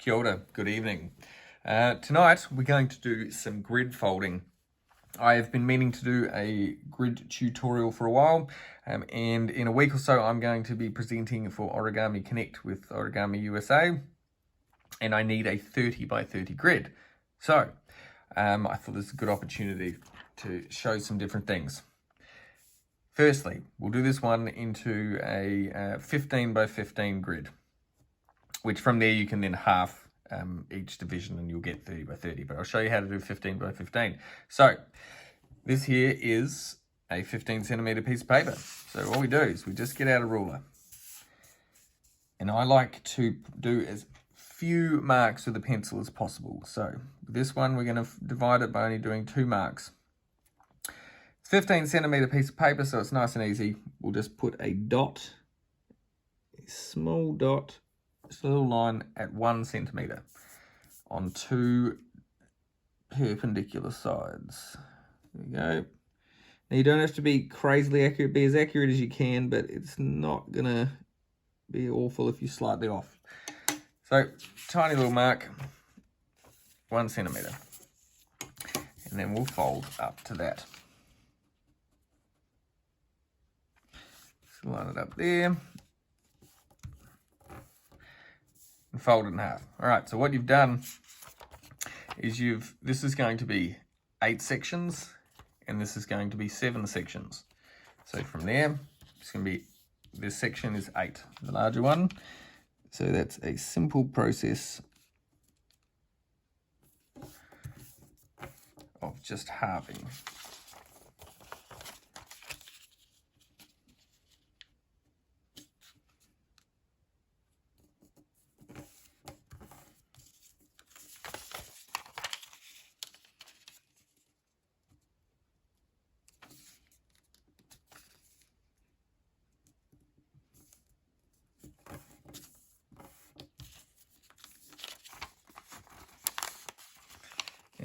Kia ora, good evening. Tonight we're going to do some grid folding. I have been meaning to do a grid tutorial for a while, and in a week or so I'm going to be presenting for Origami Connect with Origami USA, and I need a 30 by 30 grid. So I thought this is a good opportunity to show some different things. Firstly, we'll do this one into a 15 by 15 grid, which from there you can then half each division and you'll get 30 by 30, but I'll show you how to do 15 by 15. So this here is a 15 centimeter piece of paper. So all we do is we just get out a ruler, and I like to do as few marks with a pencil as possible. So with this one, we're going to divide it by only doing 2 marks. It's 15 centimeter piece of paper, so it's nice and easy. We'll just put a dot, a small dot, just a little line at 1 centimeter on 2 perpendicular sides. There we go. Now you don't have to be crazily accurate, be as accurate as you can, but it's not gonna be awful if you slightly off. So tiny little mark, 1 centimeter, and then we'll fold up to that. Just line it up there. And fold it in half. All right, so what you've done is this is going to be 8 sections, and this is going to be 7 sections. So from there, it's going to be, this section is 8, the larger one. So that's a simple process of just halving.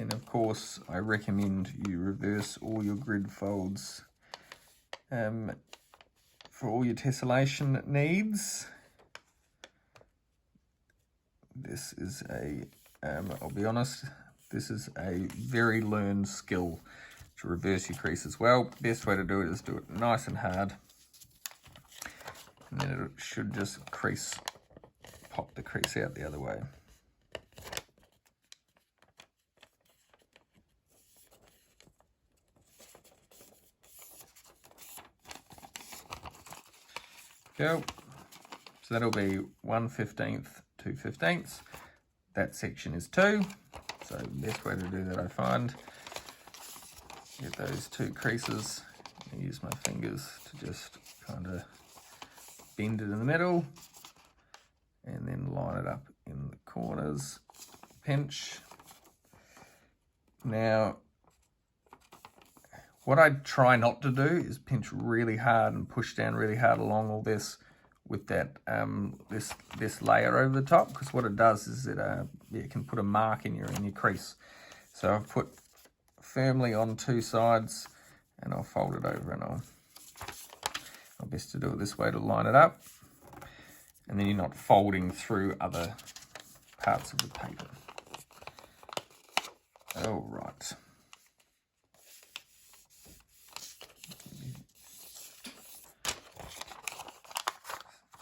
And of course, I recommend you reverse all your grid folds for all your tessellation needs. This is I'll be honest, this is a very learned skill to reverse your crease as well. Best way to do it is do it nice and hard. And then it should just pop the crease out the other way. Go. So that'll be 1/15, 2/15. That section is 2. So the best way to do that, I find, get those 2 creases. I use my fingers to just kind of bend it in the middle, and then line it up in the corners. Pinch. Now, what I try not to do is pinch really hard and push down really hard along all this with that this layer over the top, because what it does is it can put a mark in your crease. So I've put firmly on 2 sides, and I'll fold it over, and I'll best to do it this way to line it up, and then you're not folding through other parts of the paper. All right.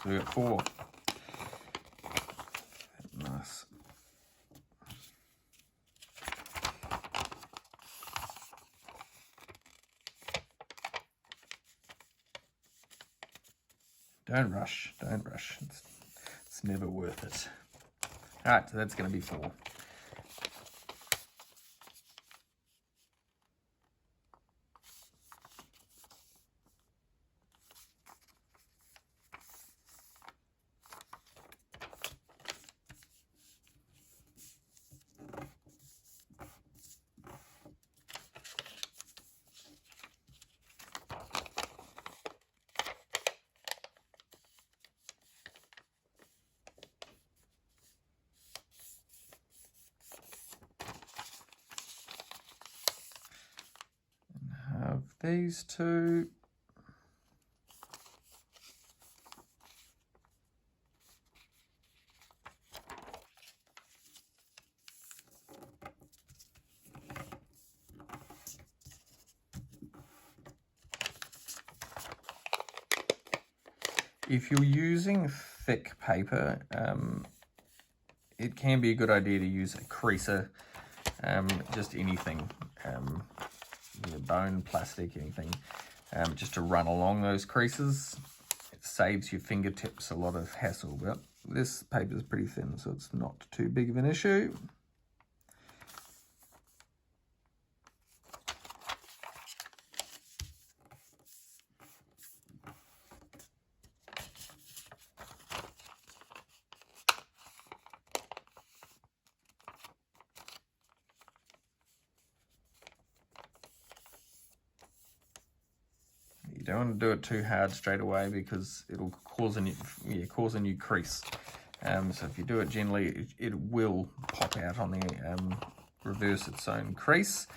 So we got 4. Nice. Don't rush, don't rush. It's never worth it. All right, so that's going to be 4. These 2. If you're using thick paper, it can be a good idea to use a creaser, just anything, bone, plastic, anything, just to run along those creases. It saves your fingertips a lot of hassle, but this paper is pretty thin, so it's not too big of an issue. You don't want to do it too hard straight away because it'll cause a new crease. So if you do it gently, it will pop out on the reverse its own crease.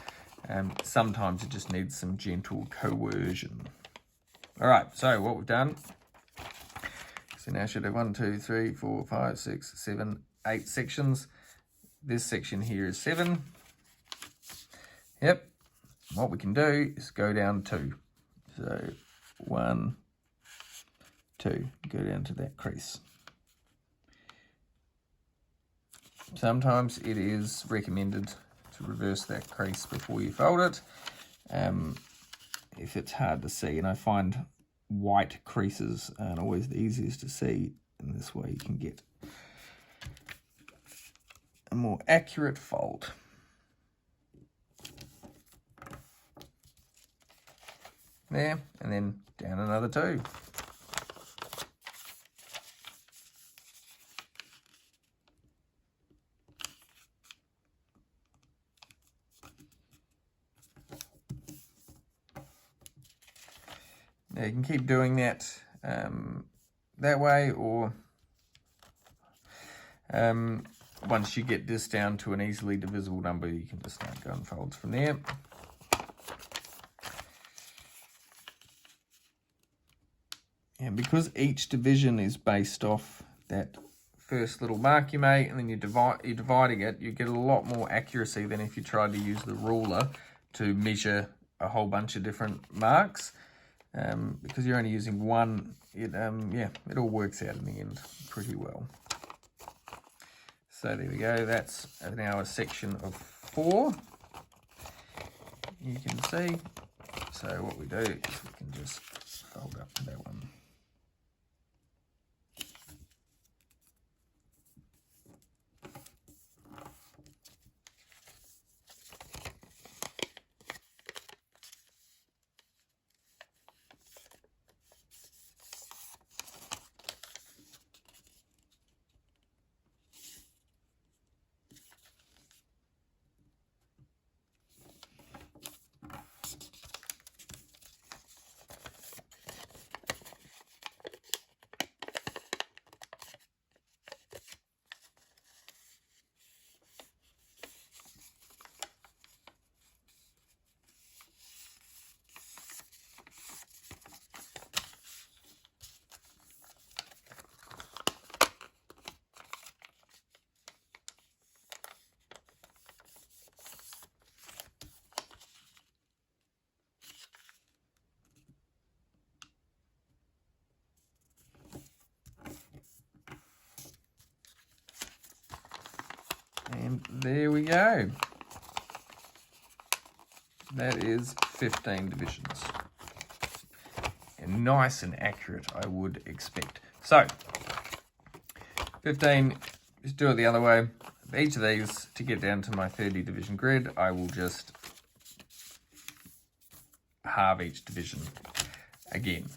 Sometimes it just needs some gentle coercion. All right, so what we've done, so now I should have 1, 2, 3, 4, 5, 6, 7, 8 sections. This section here is 7. Yep. What we can do is go down 2. So 1, 2, go down to that crease. Sometimes it is recommended to reverse that crease before you fold it, if it's hard to see, and I find white creases aren't always the easiest to see, and this way you can get a more accurate fold. There, and then down another 2. Now you can keep doing that that way, or once you get this down to an easily divisible number, you can just start going folds from there. And because each division is based off that first little mark you make, and then you're dividing it, you get a lot more accuracy than if you tried to use the ruler to measure a whole bunch of different marks. Because you're only using one, it all works out in the end pretty well. So there we go, that's now a section of 4. You can see. So what we do is we can just fold up to that one. And there we go. That is 15 divisions. And nice and accurate, I would expect. So, 15, just do it the other way. Each of these, to get down to my 30 division grid, I will just halve each division again.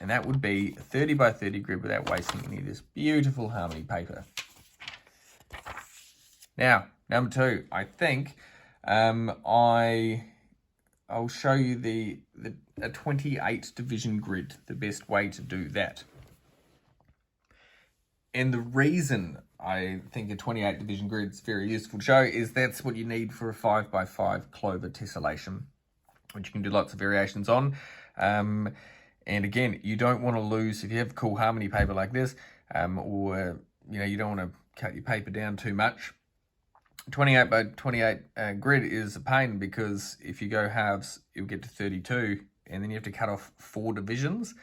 And that would be a 30 by 30 grid without wasting any of this beautiful harmony paper. Now, number 2, I think I'll show you a 28 division grid, the best way to do that. And the reason I think a 28 division grid is very useful to show is that's what you need for a 5 by 5 clover tessellation, which you can do lots of variations on. And again, you don't want to lose, if you have cool harmony paper like this, or you don't want to cut your paper down too much. 28 by 28 grid is a pain, because if you go halves, you'll get to 32, and then you have to cut off 4 divisions.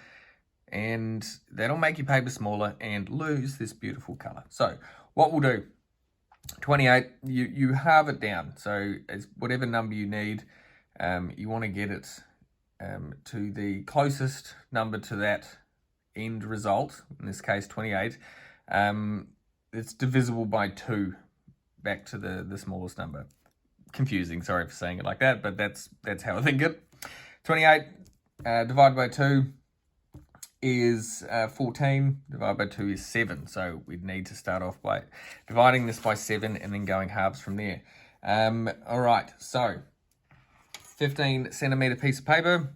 and that'll make your paper smaller and lose this beautiful color. So what we'll do, 28, you halve it down. So it's whatever number you need, you want to get it to the closest number to that end result, in this case 28. It's divisible by 2 back to the smallest number. Confusing, sorry for saying it like that, but that's how I think it. 28 divided by 2 is 14, divided by 2 is 7. So we'd need to start off by dividing this by 7 and then going halves from there. All right, so 15 centimeter piece of paper.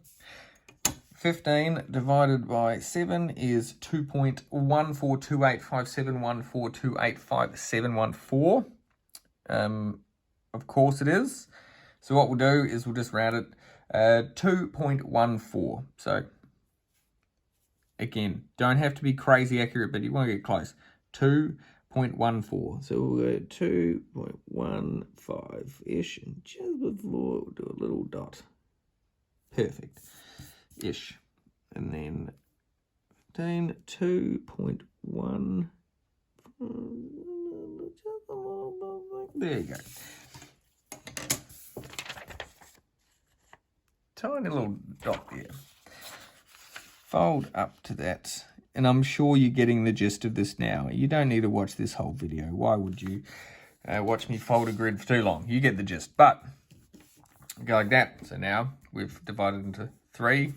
15 divided by 7 is 2.142857142857114. Of course it is. So what we'll do is we'll just round it 2.14. So again, don't have to be crazy accurate, but you want to get close. 2.14. So we'll go 2.15-ish, and just before we'll do a little dot. Perfect. Ish. And then 15, 2.1. There you go. Tiny little dot there. Fold up to that. And I'm sure you're getting the gist of this now. You don't need to watch this whole video. Why would you watch me fold a grid for too long? You get the gist. But go like that. So now we've divided into 3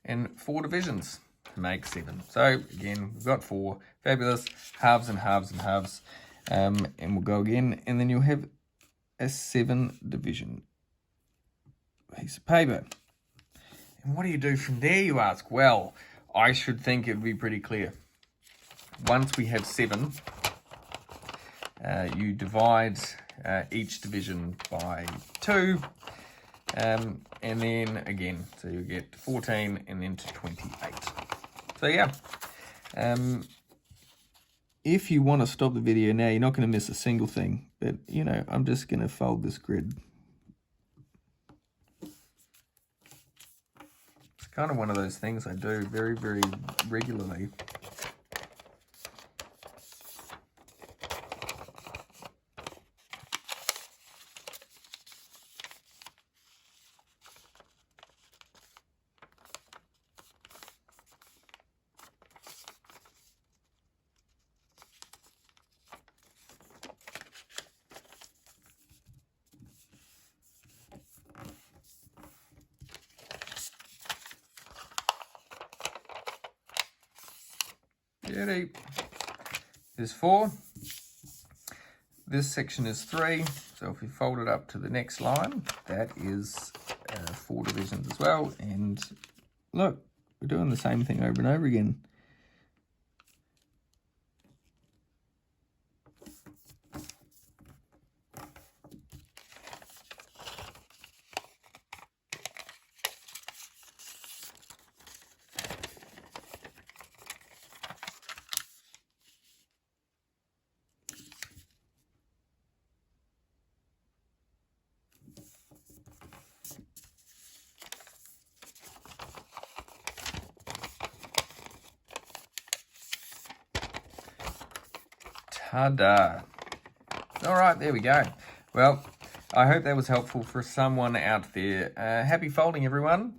and 4 divisions to make 7. So again, we've got 4. Fabulous. Halves and halves and halves. And we'll go again. And then you'll have a 7 division piece of paper. And what do you do from there, you ask? Well, I should think it would be pretty clear. Once we have 7, you divide each division by 2. And then again, so you get 14 and then to 28. So yeah, if you want to stop the video now, you're not going to miss a single thing. But, you know, I'm just going to fold this grid. It's kind of one of those things I do very, very regularly. Beauty. There's 4. This section is 3. So if we fold it up to the next line, that is 4 divisions as well. And look, we're doing the same thing over and over again. Ta-da. All right, there we go. Well, I hope that was helpful for someone out there. Happy folding, everyone.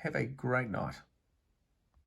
Have a great night.